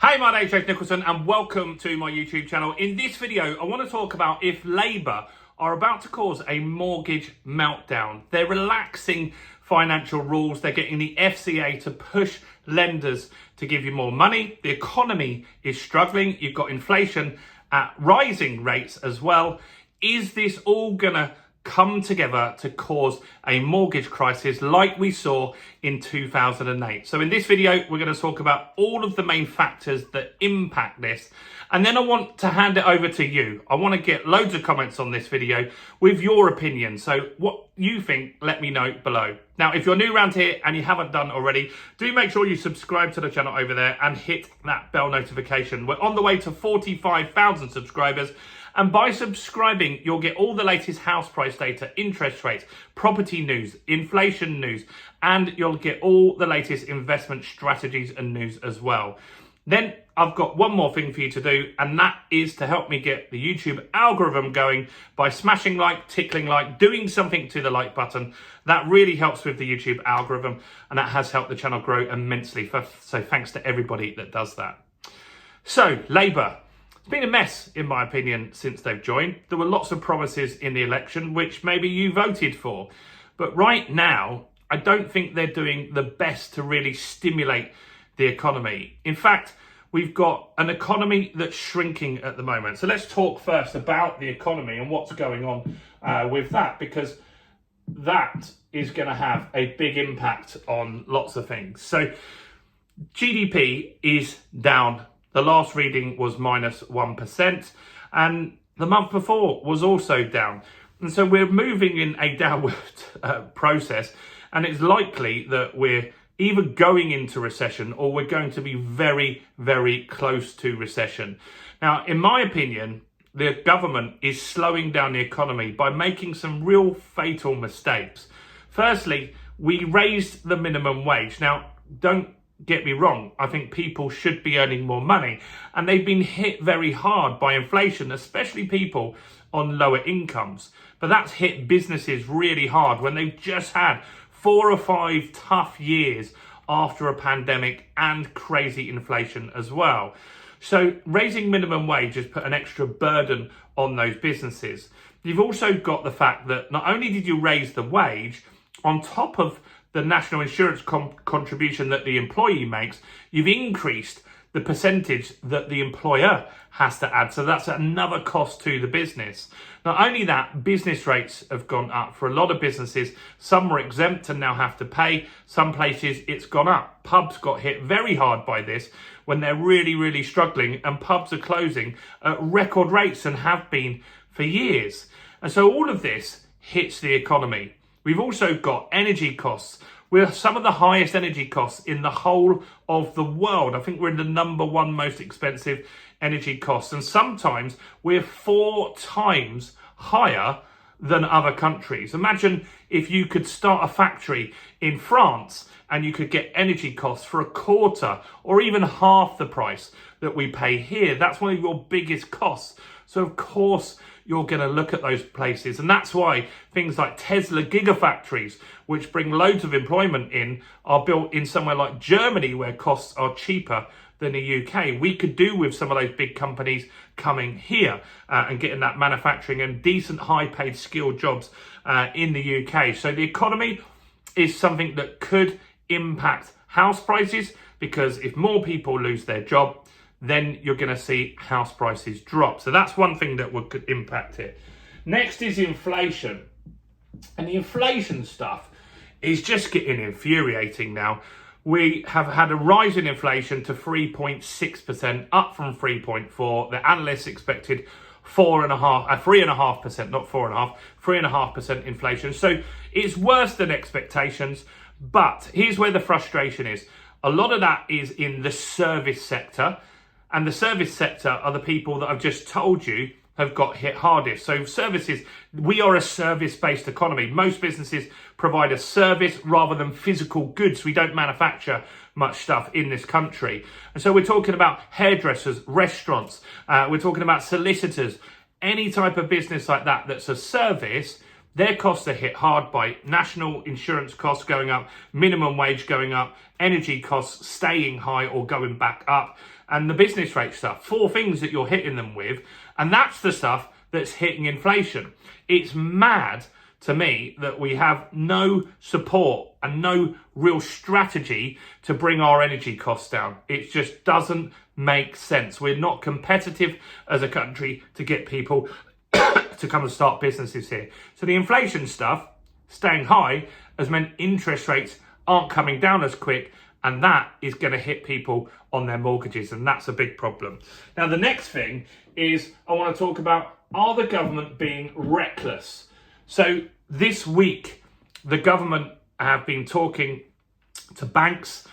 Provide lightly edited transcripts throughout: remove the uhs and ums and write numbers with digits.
Hey, my name's James Nicholson and welcome to my YouTube channel. In this video, I want to talk about if Labour are about to cause a mortgage meltdown. They're relaxing financial rules. They're getting the FCA to push lenders to give you more money. The economy is struggling. You've got inflation at rising rates as well. Is this all gonna come together to cause a mortgage crisis like we saw in 2008. So in this video, we're going to talk about all of the main factors that impact this. And then I want to hand it over to you. I want to get loads of comments on this video with your opinion. So what you think, let me know below. Now, if you're new around here and you haven't done already, do make sure you subscribe to the channel over there and hit that bell notification. We're on the way to 45,000 subscribers. And by subscribing, you'll get all the latest house price data, interest rates, property news, inflation news, and you'll get all the latest investment strategies and news as well. Then I've got one more thing for you to do, and that is to help me get the YouTube algorithm going by smashing like, tickling like, doing something to the like button. That really helps with the YouTube algorithm, and that has helped the channel grow immensely. So thanks to everybody that does that. So, Labour. It's been a mess, in my opinion, since they've joined. There were lots of promises in the election, which maybe you voted for. But right now, I don't think they're doing the best to really stimulate the economy. In fact, we've got an economy that's shrinking at the moment. So let's talk first about the economy and what's going on with that, because that is going to have a big impact on lots of things. So GDP is down. The last reading was minus 1%, and the month before was also down. And so we're moving in a downward process, and it's likely that we're either going into recession or we're going to be very, very close to recession. Now, in my opinion, the government is slowing down the economy by making some real fatal mistakes. Firstly, we raised the minimum wage. Now, don't get me wrong, I think people should be earning more money, and they've been hit very hard by inflation, especially people on lower incomes. But that's hit businesses really hard when they've just had 4 or 5 tough years after a pandemic and crazy inflation as well. So raising minimum wage has put an extra burden on those businesses. You've also got the fact that not only did you raise the wage, on top of the national insurance contribution that the employee makes, you've increased the percentage that the employer has to add. So that's another cost to the business. Not only that, business rates have gone up for a lot of businesses. Some were exempt and now have to pay. Some places it's gone up. Pubs got hit very hard by this when they're really, really struggling, and pubs are closing at record rates and have been for years. And so all of this hits the economy. We've also got energy costs. We're some of the highest energy costs in the whole of the world. I think we're in the #1 most expensive energy costs. And sometimes we're 4 times higher than other countries. Imagine if you could start a factory in France and you could get energy costs for a quarter or even half the price that we pay here. That's one of your biggest costs. So of course, you're going to look at those places. And that's why things like Tesla gigafactories, which bring loads of employment in, are built in somewhere like Germany, where costs are cheaper than the UK. We could do with some of those big companies coming here and getting that manufacturing and decent high paid skilled jobs in the UK. So the economy is something that could impact house prices, because if more people lose their job, then you're going to see house prices drop. So that's one thing that could impact it. Next is inflation. And the inflation stuff is just getting infuriating now. We have had a rise in inflation to 3.6%, up from 3.4%. The analysts expected 3.5%, not 4.5%, 3.5% inflation. So it's worse than expectations. But here's where the frustration is. A lot of that is in the service sector. And the service sector are the people that I've just told you have got hit hardest. So services, we are a service-based economy. Most businesses provide a service rather than physical goods. We don't manufacture much stuff in this country. And so we're talking about hairdressers, restaurants, we're talking about solicitors, any type of business like that that's a service. Their costs are hit hard by national insurance costs going up, minimum wage going up, energy costs staying high or going back up, and the business rate stuff. 4 things that you're hitting them with, and that's the stuff that's hitting inflation. It's mad to me that we have no support and no real strategy to bring our energy costs down. It just doesn't make sense. We're not competitive as a country to get people to come and start businesses here. So the inflation stuff staying high has meant interest rates aren't coming down as quick, and that is going to hit people on their mortgages, and that's a big problem. Now, the next thing is I want to talk about, are the government being reckless? So this week, the government have been talking to banks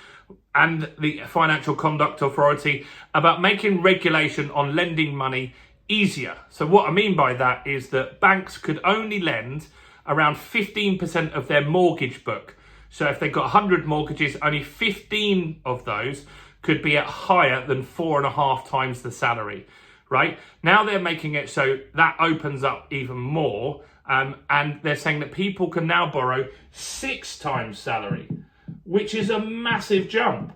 and the Financial Conduct Authority about making regulation on lending money easier. So what I mean by that is that banks could only lend around 15% of their mortgage book. So if they've got 100 mortgages, only 15 of those could be at higher than 4.5 times the salary, right? Now they're making it so that opens up even more. And they're saying that people can now borrow 6 times salary, which is a massive jump.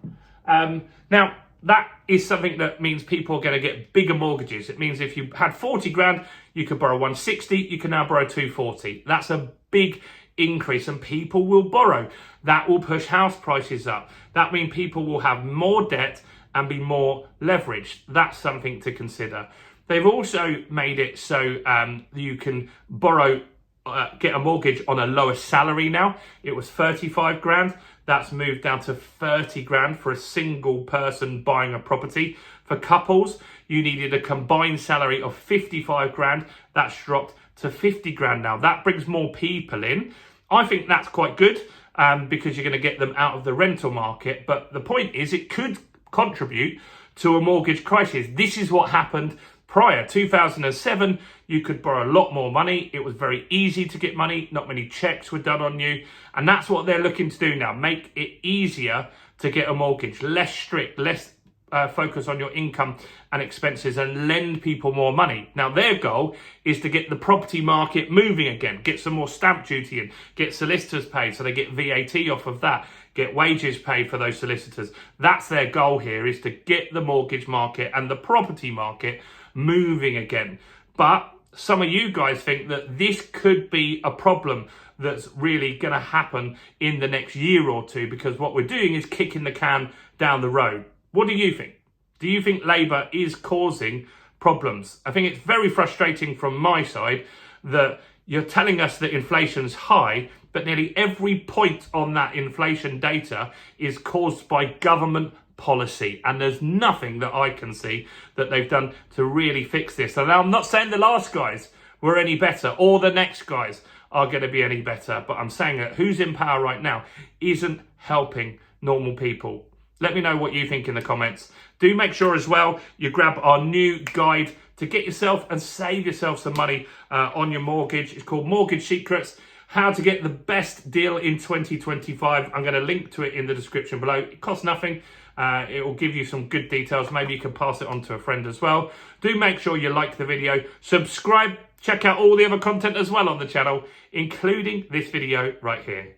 Now, that is something that means people are going to get bigger mortgages. It means if you had 40 grand, you could borrow 160, you can now borrow 240. That's a big increase, and people will borrow. That will push house prices up. That means people will have more debt and be more leveraged. That's something to consider. They've also made it so you can borrow, get a mortgage on a lower salary now. It was 35 grand. That's moved down to 30 grand for a single person buying a property. For couples, you needed a combined salary of 55 grand. That's dropped to 50 grand now. That brings more people in. I think that's quite good because you're going to get them out of the rental market. But the point is, it could contribute to a mortgage crisis. This is what happened prior. 2007, you could borrow a lot more money. It was very easy to get money. Not many checks were done on you. And that's what they're looking to do now. Make it easier to get a mortgage. Less strict, less focus on your income and expenses, and lend people more money. Now, their goal is to get the property market moving again. Get some more stamp duty in. Get solicitors paid so they get VAT off of that. Get wages paid for those solicitors. That's their goal here, is to get the mortgage market and the property market moving again. But some of you guys think that this could be a problem that's really going to happen in the next year or two, because what we're doing is kicking the can down the road. What do you think? Do you think Labour is causing problems? I think it's very frustrating from my side that you're telling us that inflation's high, but nearly every point on that inflation data is caused by government policy, and there's nothing that I can see that they've done to really fix this. And now, I'm not saying the last guys were any better or the next guys are going to be any better, but I'm saying that who's in power right now isn't helping normal people. Let me know what you think in the comments. Do make sure as well you grab our new guide to get yourself and save yourself some money on your mortgage. It's called Mortgage Secrets: How to Get the Best Deal in 2025. I'm going to link to it in the description below. It costs nothing. It will give you some good details. Maybe you can pass it on to a friend as well. Do make sure you like the video, subscribe, check out all the other content as well on the channel, including this video right here.